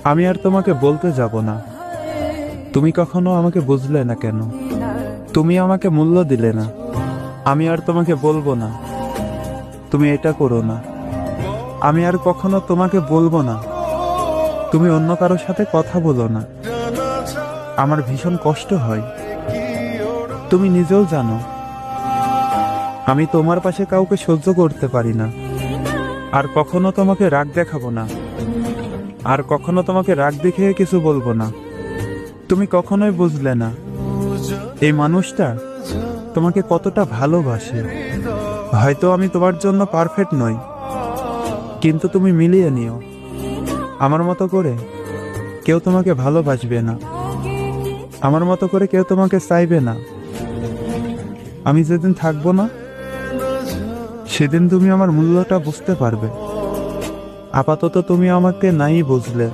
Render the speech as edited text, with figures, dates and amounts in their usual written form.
আমি আর তোমাকে বলতে যাব না। তুমি কখনো আমাকে বুঝলে না কেন? তুমি আমাকে মূল্য দিলে না। আমি আর তোমাকে বলবো না তুমি এটা করো না। আমি আর কখনো তোমাকে বলবো না তুমি অন্য কারোর সাথে কথা বলো না। আমার ভীষণ কষ্ট হয়, তুমি নিজেও জানো। আমি তোমার পাশে কাউকে সহ্য করতে পারি না। আর কখনো তোমাকে রাগ দেখাবো না। আর কখনো তোমাকে রাগ দেখিয়ে কিছু বলবো না। তুমি কখনোই বুঝলে না এই মানুষটা তোমাকে কতটা ভালোবাসে। হয়তো আমি তোমার জন্য পারফেক্ট নই, কিন্তু তুমি মিলিয়ে নিও। আমার মতো করে কেউ তোমাকে ভালোবাসবে না। আমার মতো করে কেউ তোমাকে চাইবে না। আমি যেদিন থাকবো না, সেদিন তুমি আমার মূল্যটা বুঝতে পারবে। আপাতত তুমি আমাকে নাই বুঝলে।